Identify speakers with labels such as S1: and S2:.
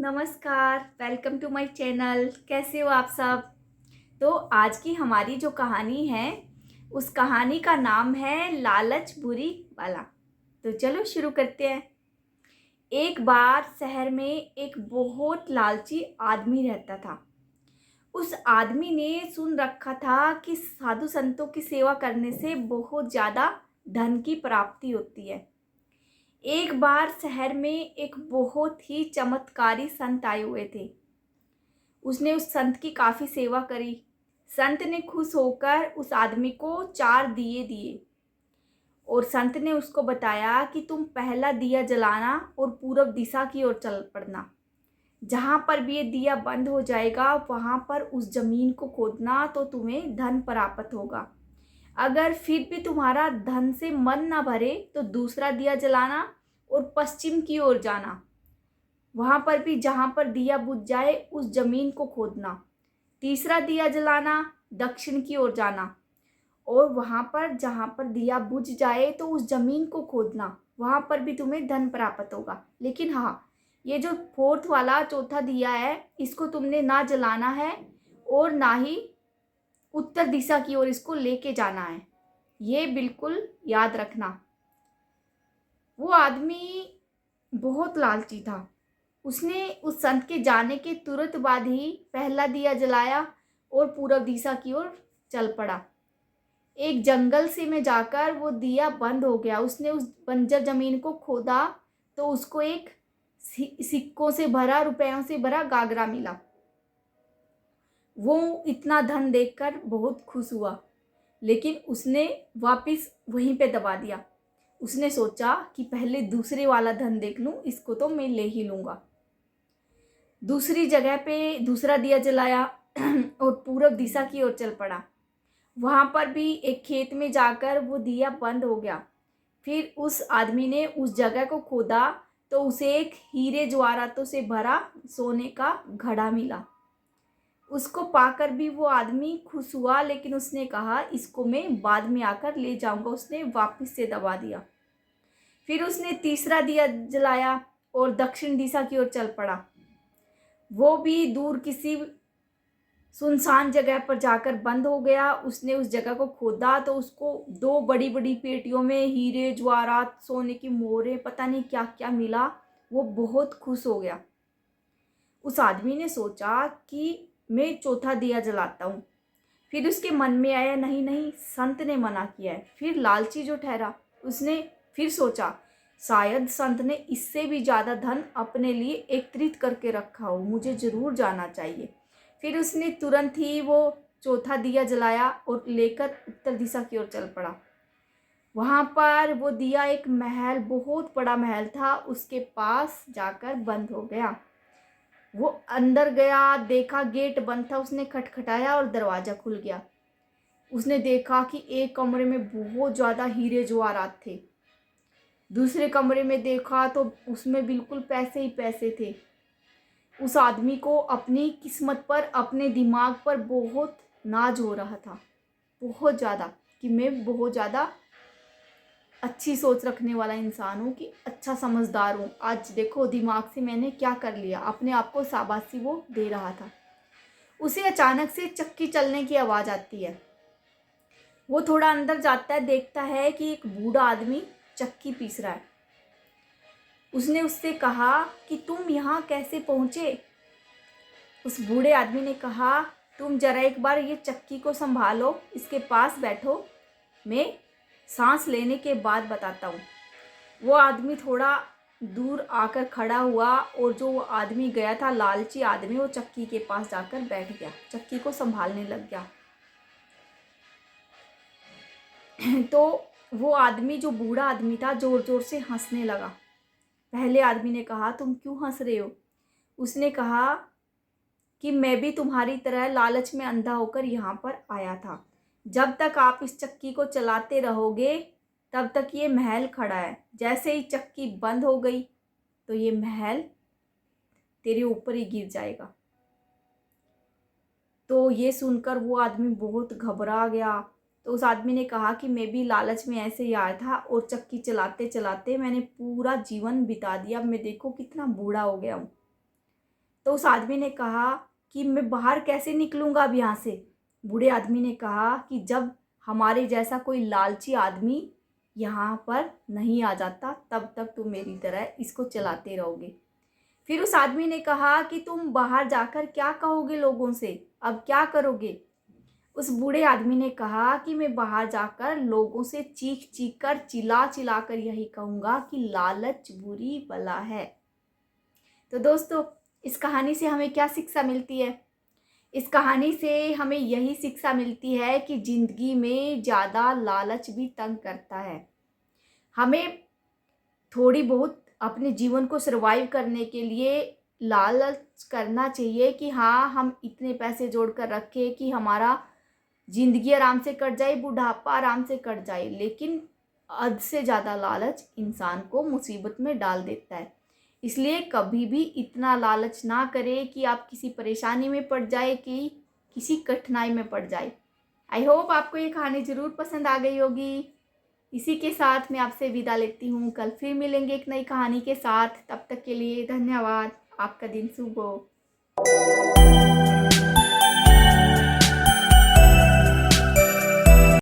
S1: नमस्कार। Welcome to my channel. कैसे हो आप सब? तो आज की हमारी जो कहानी है, उस कहानी का नाम है लालच बुरी वाला। तो चलो शुरू करते हैं। एक बार शहर में एक बहुत लालची आदमी रहता था। उस आदमी ने सुन रखा था कि साधु संतों की सेवा करने से बहुत ज़्यादा धन की प्राप्ति होती है। एक बार शहर में एक बहुत ही चमत्कारी संत आए हुए थे। उसने उस संत की काफ़ी सेवा करी। संत ने खुश होकर उस आदमी को 4 दिए दिए और संत ने उसको बताया कि तुम पहला दिया जलाना और पूरब दिशा की ओर चल पड़ना। जहाँ पर भी ये दिया बंद हो जाएगा वहाँ पर उस जमीन को खोदना, तो तुम्हें धन प्राप्त होगा। अगर फिर भी तुम्हारा धन से मन ना भरे तो दूसरा दिया जलाना और पश्चिम की ओर जाना। वहाँ पर भी जहाँ पर दिया बुझ जाए उस जमीन को खोदना। तीसरा दिया जलाना, दक्षिण की ओर जाना और वहाँ पर जहाँ पर दिया बुझ जाए तो उस जमीन को खोदना। वहाँ पर भी तुम्हें धन प्राप्त होगा। लेकिन हाँ, ये जो फोर्थ वाला चौथा दिया है, इसको तुमने ना जलाना है और ना ही उत्तर दिशा की ओर इसको लेके जाना है। ये बिल्कुल याद रखना। वो आदमी बहुत लालची था। उसने उस संत के जाने के तुरंत बाद ही पहला दिया जलाया और पूरब दिशा की ओर चल पड़ा। एक जंगल से में जाकर वो दिया बंद हो गया। उसने उस बंजर जमीन को खोदा तो उसको एक सिक्कों से भरा, रुपयों से भरा गागरा मिला। वो इतना धन देखकर बहुत खुश हुआ, लेकिन उसने वापस वहीं पे दबा दिया। उसने सोचा कि पहले दूसरे वाला धन देख लूं, इसको तो मैं ले ही लूँगा। दूसरी जगह पे दूसरा दिया जलाया और पूरब दिशा की ओर चल पड़ा। वहाँ पर भी एक खेत में जाकर वो दिया बंद हो गया। फिर उस आदमी ने उस जगह को खोदा तो उसे एक हीरे जवाहरातों से भरा सोने का घड़ा मिला। उसको पाकर भी वो आदमी खुश हुआ, लेकिन उसने कहा इसको मैं बाद में आकर ले जाऊंगा। उसने वापस से दबा दिया। फिर उसने तीसरा दिया जलाया और दक्षिण दिशा की ओर चल पड़ा। वो भी दूर किसी सुनसान जगह पर जाकर बंद हो गया। उसने उस जगह को खोदा तो उसको 2 बड़ी बड़ी पेटियों में हीरे जवाहरात, सोने की मोहरें, पता नहीं क्या क्या मिला। वो बहुत खुश हो गया। उस आदमी ने सोचा कि मैं चौथा दिया जलाता हूँ। फिर उसके मन में आया नहीं नहीं, संत ने मना किया है। फिर लालची जो ठहरा, उसने फिर सोचा शायद संत ने इससे भी ज़्यादा धन अपने लिए एकत्रित करके रखा हो, मुझे ज़रूर जाना चाहिए। फिर उसने तुरंत ही वो चौथा दिया जलाया और लेकर उत्तर दिशा की ओर चल पड़ा। वहाँ पर वो दिया एक महल, बहुत बड़ा महल था, उसके पास जाकर बंद हो गया। वो अंदर गया, देखा गेट बंद था। उसने खटखटाया और दरवाज़ा खुल गया। उसने देखा कि एक कमरे में बहुत ज़्यादा हीरे जवाहरात थे। दूसरे कमरे में देखा तो उसमें बिल्कुल पैसे ही पैसे थे। उस आदमी को अपनी किस्मत पर, अपने दिमाग पर बहुत नाज हो रहा था, बहुत ज़्यादा, कि मैं बहुत ज़्यादा अच्छी सोच रखने वाला इंसान हूँ, कि अच्छा समझदार हूँ। आज देखो दिमाग से मैंने क्या कर लिया, अपने आप को शाबाशी वो दे रहा था। उसे अचानक से चक्की चलने की आवाज़ आती है। वो थोड़ा अंदर जाता है, देखता है कि एक बूढ़ा आदमी चक्की पीस रहा है। उसने उससे कहा कि तुम यहाँ कैसे पहुँचे? उस बूढ़े आदमी ने कहा तुम जरा एक बार ये चक्की को संभालो, इसके पास बैठो, मैं सांस लेने के बाद बताता हूँ। वो आदमी थोड़ा दूर आकर खड़ा हुआ और जो आदमी गया था, लालची आदमी, वो चक्की के पास जाकर बैठ गया, चक्की को संभालने लग गया। तो वो आदमी, जो बूढ़ा आदमी था, ज़ोर ज़ोर से हंसने लगा। पहले आदमी ने कहा तुम क्यों हंस रहे हो? उसने कहा कि मैं भी तुम्हारी तरह लालच में अंधा होकर यहाँ पर आया था। जब तक आप इस चक्की को चलाते रहोगे तब तक ये महल खड़ा है। जैसे ही चक्की बंद हो गई तो ये महल तेरे ऊपर ही गिर जाएगा। तो ये सुनकर वो आदमी बहुत घबरा गया। तो उस आदमी ने कहा कि मैं भी लालच में ऐसे ही आया था और चक्की चलाते चलाते मैंने पूरा जीवन बिता दिया। अब मैं देखो कितना बूढ़ा हो गया हूँ। तो उस आदमी ने कहा कि मैं बाहर कैसे निकलूँगा अब यहाँ से। बूढ़े आदमी ने कहा कि जब हमारे जैसा कोई लालची आदमी यहाँ पर नहीं आ जाता तब तक तुम मेरी तरह इसको चलाते रहोगे। फिर उस आदमी ने कहा कि तुम बाहर जाकर क्या कहोगे लोगों से, अब क्या करोगे। उस बूढ़े आदमी ने कहा कि मैं बाहर जाकर लोगों से चीख चीख कर चिल्ला चिल्ला कर यही कहूँगा कि लालच बुरी बला है। तो दोस्तों, इस कहानी से हमें क्या शिक्षा मिलती है? इस कहानी से हमें यही शिक्षा मिलती है कि ज़िंदगी में ज़्यादा लालच भी तंग करता है। हमें थोड़ी बहुत अपने जीवन को सर्वाइव करने के लिए लालच करना चाहिए कि हाँ, हम इतने पैसे जोड़ कर रखें कि हमारा ज़िंदगी आराम से कट जाए, बुढ़ापा आराम से कट जाए। लेकिन हद से ज़्यादा लालच इंसान को मुसीबत में डाल देता है। इसलिए कभी भी इतना लालच ना करें कि आप किसी परेशानी में पड़ जाए, कि किसी कठिनाई में पड़ जाए। आई होप आपको ये कहानी ज़रूर पसंद आ गई होगी। इसी के साथ मैं आपसे विदा लेती हूँ। कल फिर मिलेंगे एक नई कहानी के साथ। तब तक के लिए धन्यवाद। आपका दिन शुभ हो।